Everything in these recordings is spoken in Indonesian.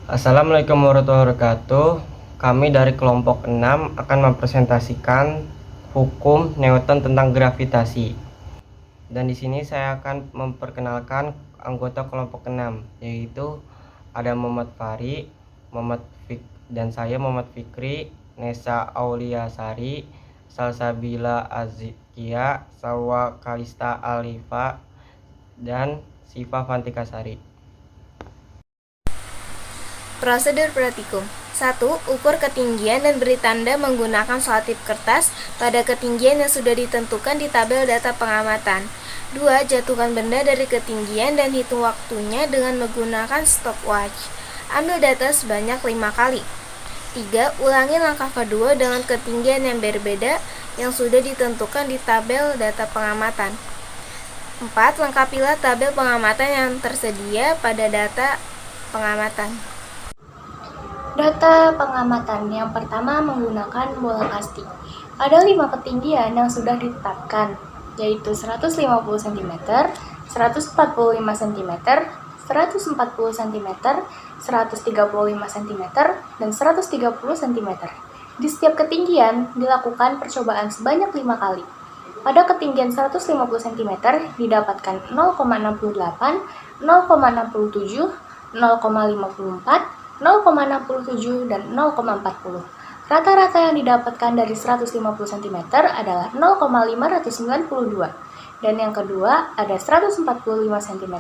Assalamualaikum warahmatullahi wabarakatuh. Kami dari kelompok 6 akan mempresentasikan hukum Newton tentang gravitasi. Dan di sini saya akan memperkenalkan anggota kelompok 6, yaitu ada Muhammad Fari, dan saya Muhammad Fikri, Nesa Auliasari, Salsabila Azkia, Sawa Kalista Alifa, dan Siva Fantikasari. Prosedur praktikum. 1. Ukur ketinggian dan beri tanda menggunakan selotip kertas pada ketinggian yang sudah ditentukan di tabel data pengamatan. 2. Jatuhkan benda dari ketinggian dan hitung waktunya dengan menggunakan stopwatch. Ambil data sebanyak 5 kali. 3. Ulangi langkah kedua dengan ketinggian yang berbeda yang sudah ditentukan di tabel data pengamatan. 4. Lengkapilah tabel pengamatan yang tersedia pada data pengamatan. Data pengamatan yang pertama menggunakan bola kasti. Ada 5 ketinggian yang sudah ditetapkan, yaitu 150 cm, 145 cm, 140 cm, 135 cm, dan 130 cm. Di setiap ketinggian dilakukan percobaan sebanyak 5 kali. Pada ketinggian 150 cm didapatkan 0,68, 0,67, 0,54, 0,67 dan 0,40. Rata-rata yang didapatkan dari 150 cm adalah 0,592 dan yang kedua ada 145 cm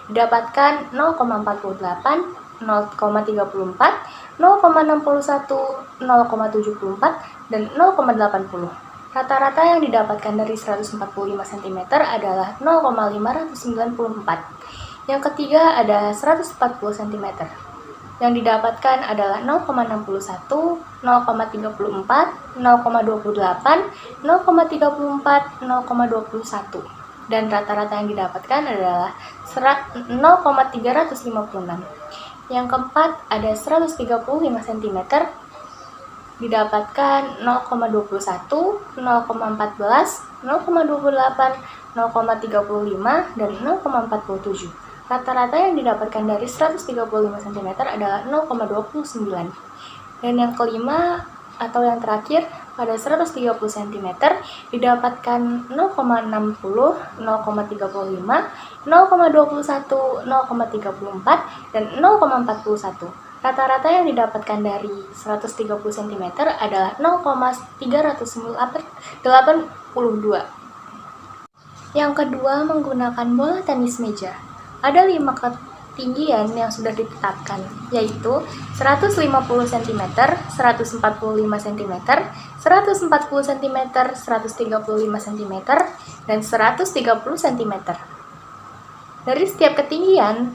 didapatkan 0,48, 0,34, 0,61, 0,74 dan 0,80. Rata-rata yang didapatkan dari 145 cm adalah 0,594. Yang ketiga ada 140 cm. Yang didapatkan adalah 0,61, 0,34, 0,28, 0,34, 0,21. Dan rata-rata yang didapatkan adalah 0,356. Yang keempat ada 135 cm, didapatkan 0,21, 0,14, 0,28, 0,35, dan 0,47. Rata-rata yang didapatkan dari 135 cm adalah 0,29. Dan yang kelima atau yang terakhir pada 130 cm didapatkan 0,60, 0,35, 0,21, 0,34 dan 0,41. Rata-rata yang didapatkan dari 130 cm adalah 0,382. Yang kedua menggunakan bola tenis meja. Ada 5 ketinggian yang sudah ditetapkan, yaitu 150 cm, 145 cm, 140 cm, 135 cm, dan 130 cm. Dari setiap ketinggian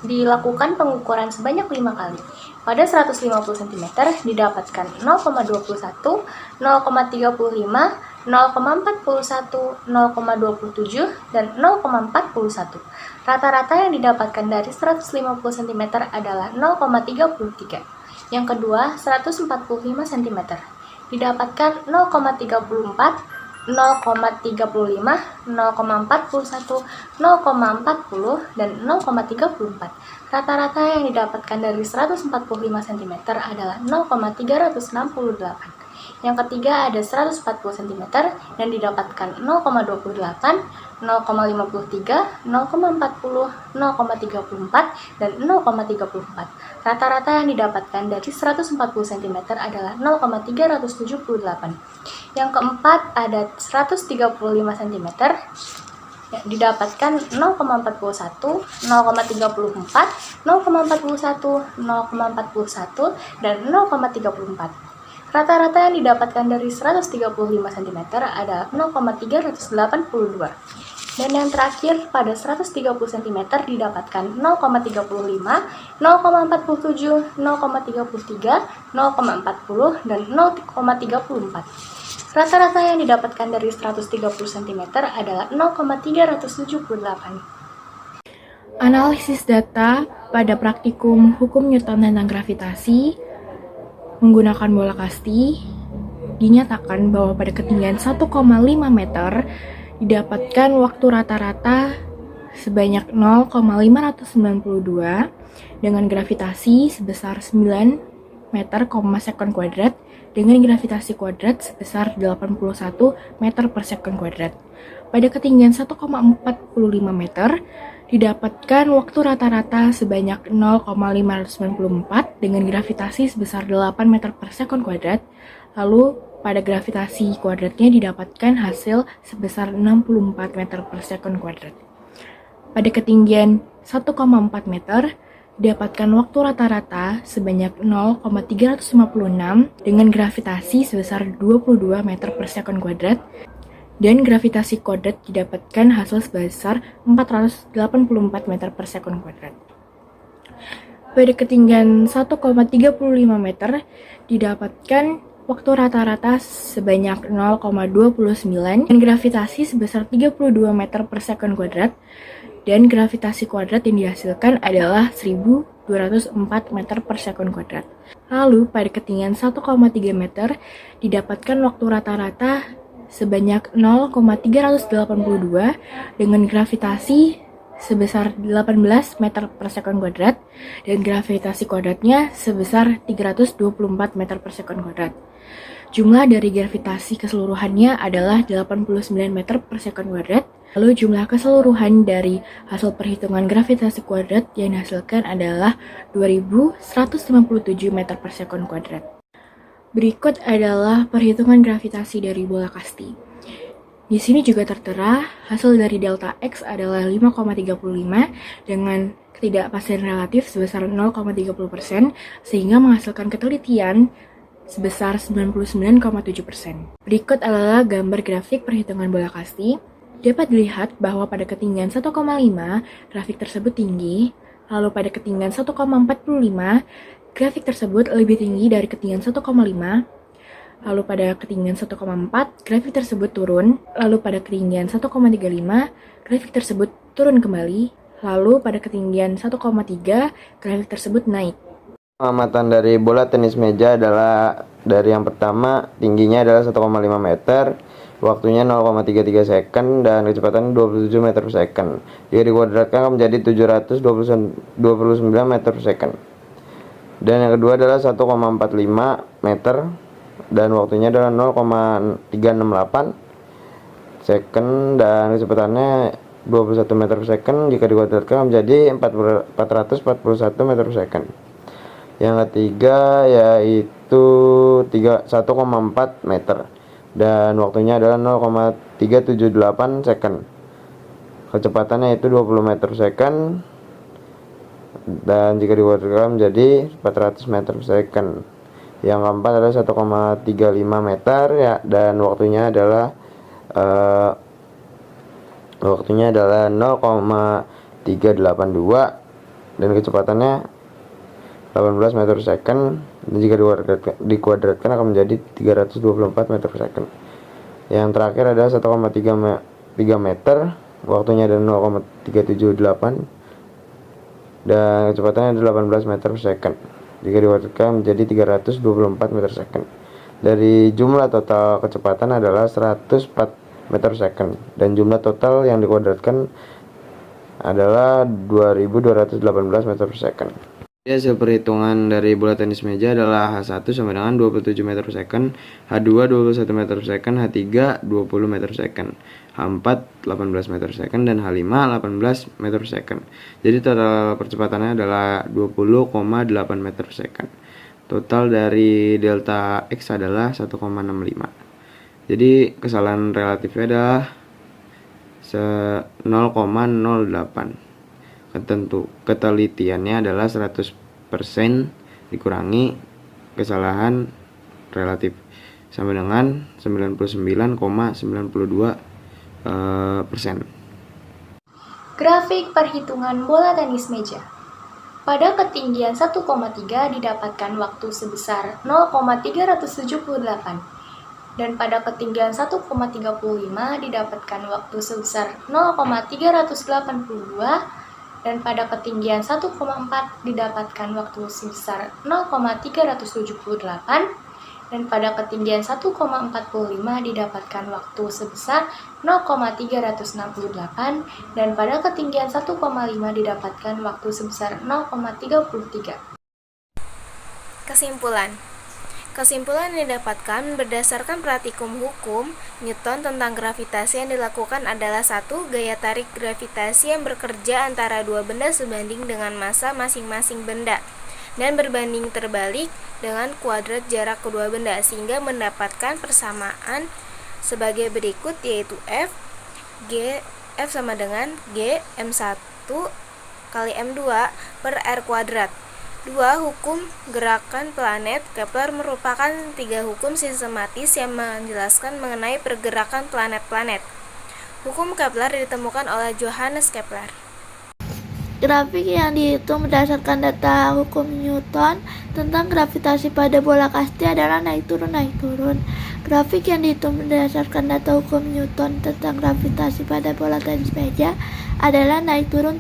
dilakukan pengukuran sebanyak 5 kali. Pada 150 cm didapatkan 0,21, 0,35, 0,41, 0,27, dan 0,41. Rata-rata yang didapatkan dari 150 cm adalah 0,33. Yang kedua, 145 cm. Didapatkan 0,34, 0,35, 0,41, 0,40, dan 0,34. Rata-rata yang didapatkan dari 145 cm adalah 0,368. Yang ketiga ada 140 cm dan didapatkan 0,28, 0,53, 0,40, 0,34, dan 0,34. Rata-rata yang didapatkan dari 140 cm adalah 0,378. Yang keempat ada 135 cm didapatkan 0,41, 0,34, 0,41, 0,41, dan 0,34. Rata-rata yang didapatkan dari 135 cm adalah 0,382. Dan yang terakhir pada 130 cm didapatkan 0,35, 0,47, 0,33, 0,40, dan 0,34. Rata-rata yang didapatkan dari 130 cm adalah 0,378. Analisis data pada praktikum hukum Newton tentang gravitasi menggunakan bola kasti dinyatakan bahwa pada ketinggian 1,5 meter didapatkan waktu rata-rata sebanyak 0,592 dengan gravitasi sebesar 9 meter sekon kuadrat dengan gravitasi kuadrat sebesar 81 meter per sekon kuadrat. Pada ketinggian 1,45 meter, didapatkan waktu rata-rata sebanyak 0,594 dengan gravitasi sebesar 8 meter per sekon kuadrat. Lalu pada gravitasi kuadratnya didapatkan hasil sebesar 64 meter per sekon kuadrat. Pada ketinggian 1,4 meter, didapatkan waktu rata-rata sebanyak 0,356 dengan gravitasi sebesar 22 meter per sekon kuadrat dan gravitasi kuadrat didapatkan hasil sebesar 484 meter per sekon kuadrat. Pada ketinggian 1,35 meter, didapatkan waktu rata-rata sebanyak 0,29 dan gravitasi sebesar 32 meter per sekon kuadrat dan gravitasi kuadrat yang dihasilkan adalah 1204 meter per sekon kuadrat. Lalu pada ketinggian 1,3 meter didapatkan waktu rata-rata sebanyak 0,382 dengan gravitasi sebesar 18 meter per sekon kuadrat dan gravitasi kuadratnya sebesar 324 meter per sekon kuadrat. Jumlah dari gravitasi keseluruhannya adalah 89 meter per sekon kuadrat. Lalu jumlah keseluruhan dari hasil perhitungan gravitasi kuadrat yang dihasilkan adalah 2157 meter per sekon kuadrat. Berikut adalah perhitungan gravitasi dari bola kasti. Di sini juga tertera hasil dari delta X adalah 5,35 dengan ketidakpastian relatif sebesar 0,30% sehingga menghasilkan ketelitian sebesar 99,7%. Berikut adalah gambar grafik perhitungan bola kasti. Dapat dilihat bahwa pada ketinggian 1,5 grafik tersebut tinggi, lalu pada ketinggian 1,45 grafik tersebut lebih tinggi dari ketinggian 1,5, lalu pada ketinggian 1,4 grafik tersebut turun, lalu pada ketinggian 1,35 grafik tersebut turun kembali, lalu pada ketinggian 1,3 grafik tersebut naik. Pengamatan dari bola tenis meja adalah dari yang pertama tingginya adalah 1,5 meter, waktunya 0,33 second dan kecepatannya 27 meter per second. Jika dikuadratkan menjadi 729 meter per second. Dan yang kedua adalah 1,45 meter dan waktunya adalah 0,368 second dan kecepatannya 21 meter per second. Jika dikuadratkan menjadi 441 meter per second. Yang ketiga yaitu 1,4 meter dan waktunya adalah 0,378 second. Kecepatannya itu 20 meter per second dan jika dikuadratkan menjadi 400 meter per second. Yang keempat adalah 1,35 meter ya dan waktunya adalah 0,382 dan kecepatannya 18 meter per second dan jika dikuadratkan akan menjadi 324 meter per second. Yang terakhir adalah 1,3 meter, waktunya adalah 0,378 dan kecepatannya adalah 18 meter per second. Jika dikuadratkan menjadi 324 meter per second. Dari jumlah total kecepatan adalah 104 meter per second dan jumlah total yang dikuadratkan adalah 2218 meter per second. Hasil perhitungan dari bola tenis meja adalah H1 sama dengan 27 meter per second, H2 21 meter per second, H3 20 meter per second, H4 18 meter per second, dan H5 18 meter per second. Jadi total percepatannya adalah 20,8 meter per second. Total dari delta X adalah 1,65. Jadi kesalahan relatifnya adalah 0,08. Ketelitiannya adalah 100% dikurangi kesalahan relatif sama dengan 99,92%. Grafik perhitungan bola tenis meja. Pada ketinggian 1,3 didapatkan waktu sebesar 0,378 dan pada ketinggian 1,35 didapatkan waktu sebesar 0,382 dan pada ketinggian 1,4 didapatkan waktu sebesar 0,378 dan pada ketinggian 1,45 didapatkan waktu sebesar 0,368 dan pada ketinggian 1,5 didapatkan waktu sebesar 0,33. Kesimpulan yang didapatkan berdasarkan praktikum hukum Newton tentang gravitasi yang dilakukan adalah 1. Gaya tarik gravitasi yang bekerja antara dua benda sebanding dengan massa masing-masing benda dan berbanding terbalik dengan kuadrat jarak kedua benda sehingga mendapatkan persamaan sebagai berikut, yaitu F sama dengan G M1 kali M2 per R kuadrat. 2. Hukum gerakan planet Kepler merupakan 3 hukum sistematis yang menjelaskan mengenai pergerakan planet-planet. Hukum Kepler ditemukan oleh Johannes Kepler. Grafik yang dihitung berdasarkan data hukum Newton tentang gravitasi pada bola kasti adalah naik turun. Grafik yang dihitung berdasarkan data hukum Newton tentang gravitasi pada bola tenis meja adalah naik turun.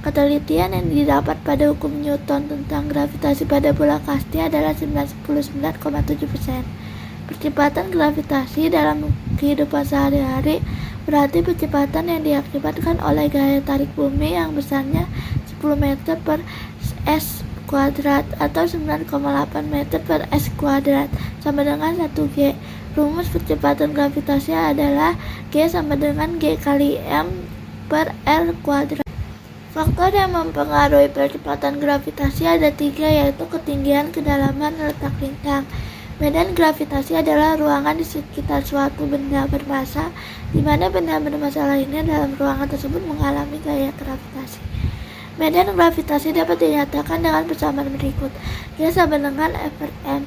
Ketelitian yang didapat pada hukum Newton tentang gravitasi pada bola kasti adalah 99,7%. Percepatan gravitasi dalam kehidupan sehari-hari berarti percepatan yang diakibatkan oleh gaya tarik bumi yang besarnya 10 meter per s kuadrat atau 9,8 meter per s kuadrat sama dengan 1 G. Rumus percepatan gravitasi adalah G sama dengan G kali M per L kuadrat. Faktor yang mempengaruhi percepatan gravitasi ada 3, yaitu ketinggian, kedalaman, letak lintang. Medan gravitasi adalah ruangan di sekitar suatu benda bermassa, di mana benda bermassa lainnya dalam ruangan tersebut mengalami gaya gravitasi. Medan gravitasi dapat dinyatakan dengan persamaan berikut. G sama dengan F per M.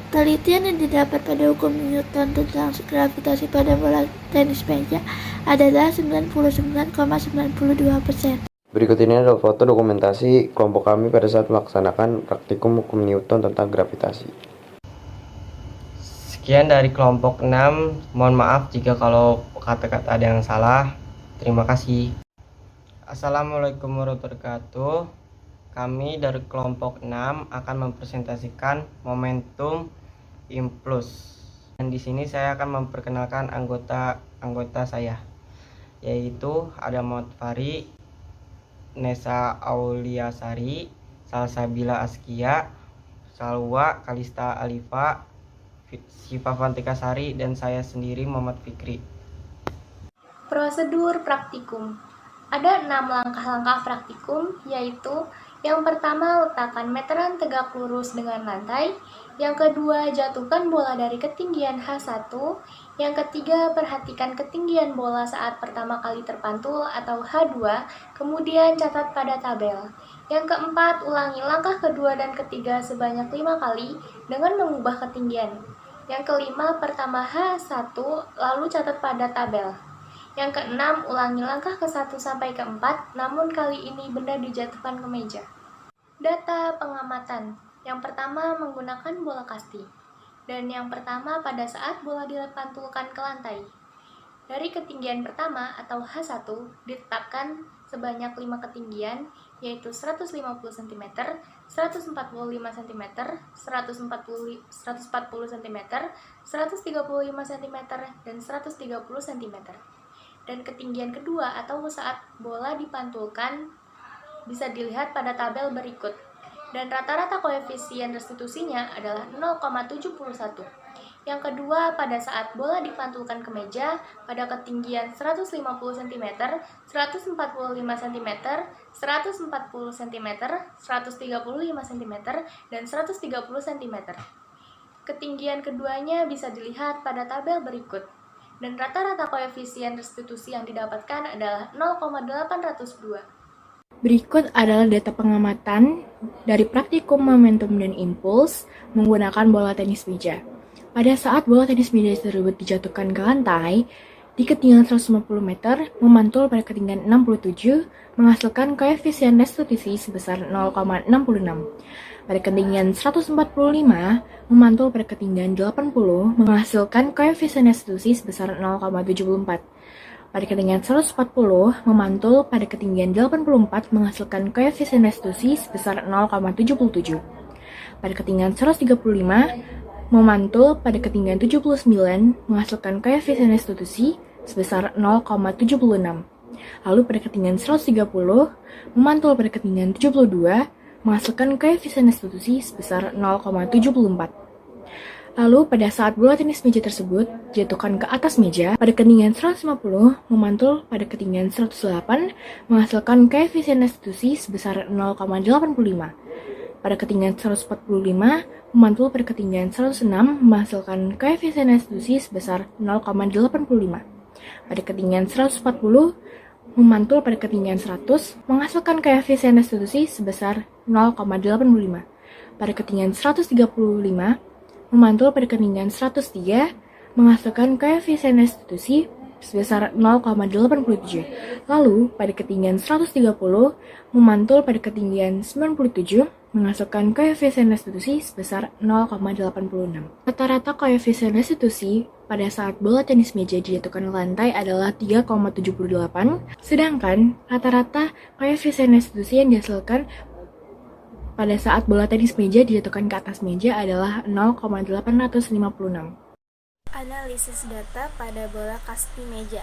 Penelitian yang didapat pada hukum Newton tentang gravitasi pada bola tenis meja adalah 99,92%. Berikut ini adalah foto dokumentasi kelompok kami pada saat melaksanakan praktikum hukum Newton tentang gravitasi. Sekian dari kelompok 6. Mohon maaf jika kalau kata-kata ada yang salah. Terima kasih. Assalamualaikum warahmatullahi wabarakatuh. Kami dari kelompok 6 akan mempresentasikan momentum impuls. Dan di sini saya akan memperkenalkan anggota saya, yaitu ada Muhammad Fari, Nesa Auliasari, Salsabila Askia, Salwa Kalista Alifa, Syifa Fantika Sari, dan saya sendiri Muhammad Fikri. Prosedur praktikum. Ada 6 langkah-langkah praktikum, yaitu yang pertama, letakkan meteran tegak lurus dengan lantai. Yang kedua, jatuhkan bola dari ketinggian H1. Yang ketiga, perhatikan ketinggian bola saat pertama kali terpantul atau H2, kemudian catat pada tabel. Yang keempat, ulangi langkah kedua dan ketiga sebanyak 5 kali dengan mengubah ketinggian. Yang kelima, pertama H1, lalu catat pada tabel. Yang keenam, ulangi langkah ke-1 sampai ke-4, namun kali ini benda dijatuhkan ke meja. Data pengamatan. Yang pertama, menggunakan bola kasti. Dan yang pertama, pada saat bola dipantulkan ke lantai. Dari ketinggian pertama atau H1 ditetapkan sebanyak 5 ketinggian, yaitu 150 cm, 145 cm, 140 cm, 135 cm, dan 130 cm. Dan ketinggian kedua atau saat bola dipantulkan bisa dilihat pada tabel berikut. Dan rata-rata koefisien restitusinya adalah 0,71. Yang kedua, pada saat bola dipantulkan ke meja pada ketinggian 150 cm, 145 cm, 140 cm, 135 cm, dan 130 cm. Ketinggian keduanya bisa dilihat pada tabel berikut. Dan rata-rata koefisien restitusi yang didapatkan adalah 0,802. Berikut adalah data pengamatan dari praktikum momentum dan impuls menggunakan bola tenis meja. Pada saat bola tenis meja tersebut dijatuhkan ke lantai, di ketinggian 150 meter, memantul pada ketinggian 67, menghasilkan koefisien restitusi sebesar 0,66. Pada ketinggian 145, memantul pada ketinggian 80, menghasilkan koefisien restitusi sebesar 0,74. Pada ketinggian 140, memantul pada ketinggian 84, menghasilkan koefisien restitusi sebesar 0,77. pada ketinggian 135 memantul pada ketinggian 79 menghasilkan koefisien restitusi sebesar 0,76. Lalu pada ketinggian 130 memantul pada ketinggian 72 menghasilkan koefisien restitusi sebesar 0,74. Lalu pada saat bola tenis meja tersebut dijatuhkan ke atas meja, pada ketinggian 150 memantul pada ketinggian 108 menghasilkan koefisien restitusi sebesar 0,85. Pada ketinggian 145 memantul pada ketinggian 106 menghasilkan koefisien restitusi sebesar 0,85. Pada ketinggian 140 memantul pada ketinggian 100 menghasilkan koefisien restitusi sebesar 0,85. Pada ketinggian 135 memantul pada ketinggian 103 menghasilkan koefisien restitusi sebesar 0,87. Lalu pada ketinggian 130 memantul pada ketinggian 97 menghasilkan koefisien restitusi sebesar 0,86. Rata-rata koefisien restitusi pada saat bola tenis meja dijatuhkan ke lantai adalah 3,78, sedangkan rata-rata koefisien restitusi yang dihasilkan pada saat bola tenis meja dijatuhkan ke atas meja adalah 0,856. Analisis data pada bola kasti meja.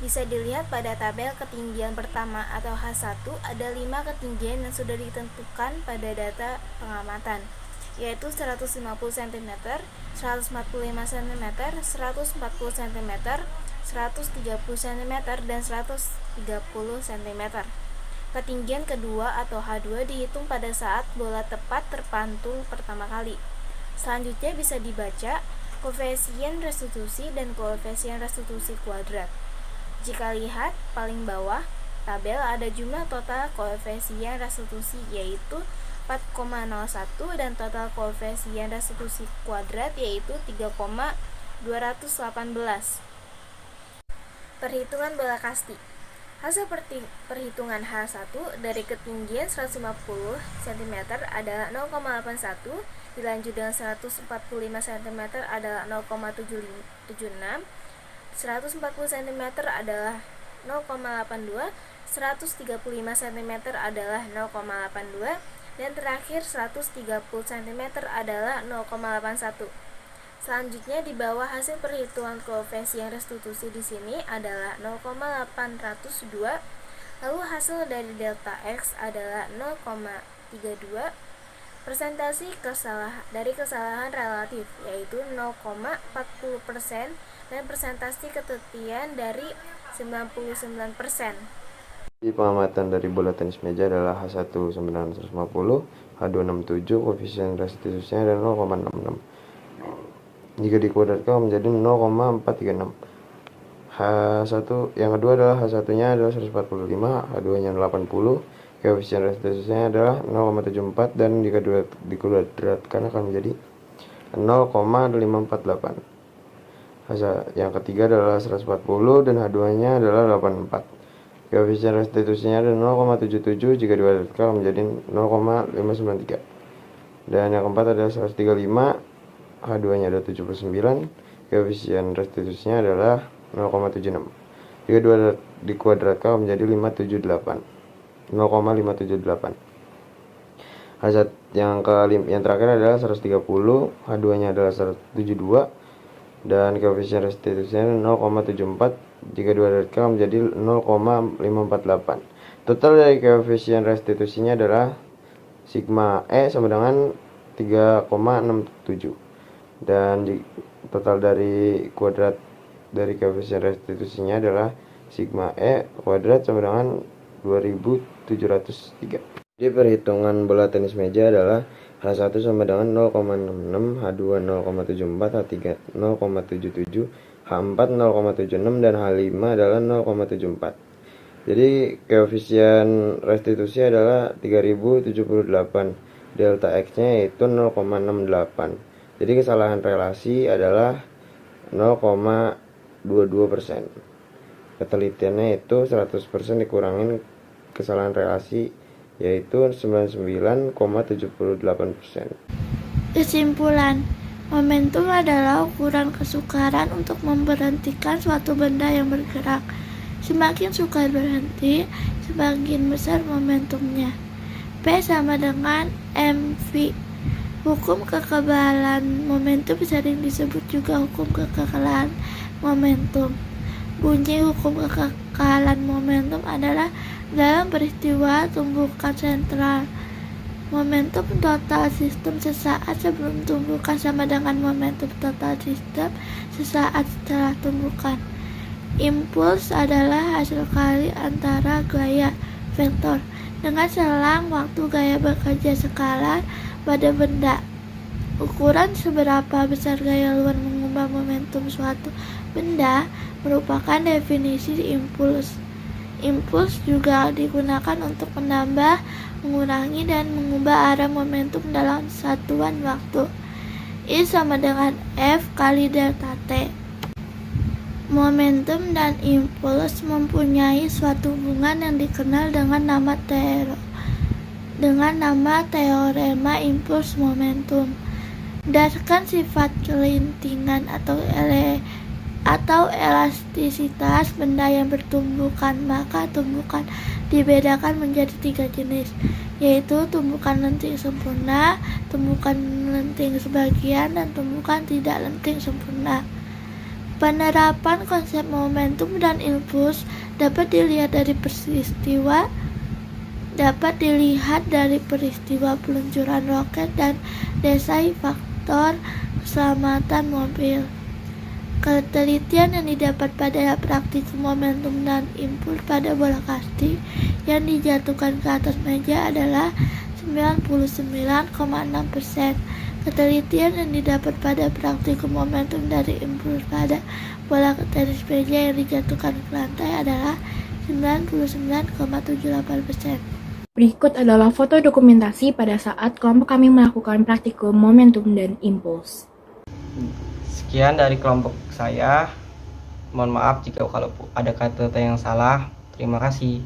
Bisa dilihat pada tabel ketinggian pertama atau H1 ada 5 ketinggian yang sudah ditentukan pada data pengamatan, yaitu 150 cm, 145 cm, 140 cm, 130 cm, dan 130 cm. Ketinggian kedua atau H2 dihitung pada saat bola tepat terpantul pertama kali. Selanjutnya bisa dibaca koefisien restitusi dan koefisien restitusi kuadrat. Jika lihat paling bawah tabel ada jumlah total koefisien restitusi yaitu 4,01 dan total koefisien restitusi kuadrat yaitu 3,218. Perhitungan bola kasti. Hasil perhitungan H1 dari ketinggian 150 cm adalah 0,81, dilanjut dengan 145 cm adalah 0,76, 140 cm adalah 0,82, 135 cm adalah 0,82, dan terakhir 130 cm adalah 0,81. Selanjutnya di bawah hasil perhitungan koefisien restitusi di sini adalah 0,802. Lalu hasil dari delta X adalah 0,32. Persentase dari kesalahan relatif yaitu 0,40% dan persentase ketelitian dari 99%. Di pengamatan dari bola tenis meja adalah H1 950, H2 67, koefisien restitusinya adalah 0,66. Jika dikuadratkan menjadi 0,436. H1 yang kedua adalah H1-nya adalah 145, H2-nya 80, koefisien restitusinya adalah 0,74 dan jika dikuadratkan akan menjadi 0,548. Yang ketiga adalah 140 dan H2-nya adalah 84. Koefisien restitusinya adalah 0,77 jika dikuadratkan menjadi 0,593. Dan yang keempat adalah 135, H2-nya adalah 79, koefisien restitusinya adalah 0,76. Jika dikuadratkan menjadi 0,578. Yang terakhir adalah 130, H2-nya adalah 172 dan koefisien restitusinya 0,74 jika dikuadratkan menjadi 0,548. Total dari koefisien restitusinya adalah sigma E sama dengan 3,67. Dan total dari kuadrat dari koefisien restitusinya adalah sigma E kuadrat sama dengan 2703. Jadi perhitungan bola tenis meja adalah H1 sama dengan 0,66, H2 0,74, H3 0,77, H4 0,76 dan H5 adalah 0,74. Jadi koefisien restitusi adalah 3078. Delta X-nya yaitu 0,68. Jadi kesalahan relasi adalah 0,22%. Ketelitiannya itu 100% dikurangin kesalahan relasi yaitu 99,78%. Kesimpulan, momentum adalah ukuran kesukaran untuk memberhentikan suatu benda yang bergerak. Semakin sukar berhenti, semakin besar momentumnya. P sama dengan mv. Hukum kekebalan momentum sering disebut juga hukum kekekalan momentum. Bunyi hukum kekekalan momentum adalah dalam peristiwa tumbukan sentral. Momentum total sistem sesaat sebelum tumbukan sama dengan momentum total sistem sesaat setelah tumbukan. Impuls adalah hasil kali antara gaya vektor dengan selang waktu gaya bekerja skala pada benda. Ukuran seberapa besar gaya luar mengubah momentum suatu benda merupakan definisi impuls. Impuls juga digunakan untuk menambah, mengurangi, dan mengubah arah momentum dalam satuan waktu. I sama dengan F kali delta T. Momentum dan impuls mempunyai suatu hubungan yang dikenal dengan nama teorema impuls momentum. Berdasarkan sifat kelintingan atau elastisitas benda yang bertumbukan, maka tumbukan dibedakan menjadi 3 jenis, yaitu tumbukan lenting sempurna, tumbukan lenting sebagian, dan tumbukan tidak lenting sempurna. Penerapan konsep momentum dan impuls dapat dilihat dari peristiwa peluncuran roket dan desain faktor keselamatan mobil. Ketelitian yang didapat pada praktikum momentum dan impuls pada bola kasti yang dijatuhkan ke atas meja adalah 99,6%. Ketelitian yang didapat pada praktikum momentum dari impuls pada bola tenis meja yang dijatuhkan ke lantai adalah 99,78%. Berikut adalah foto dokumentasi pada saat kelompok kami melakukan praktikum momentum dan impuls. Sekian dari kelompok saya. Mohon maaf jika kalau ada kata-kata yang salah. Terima kasih.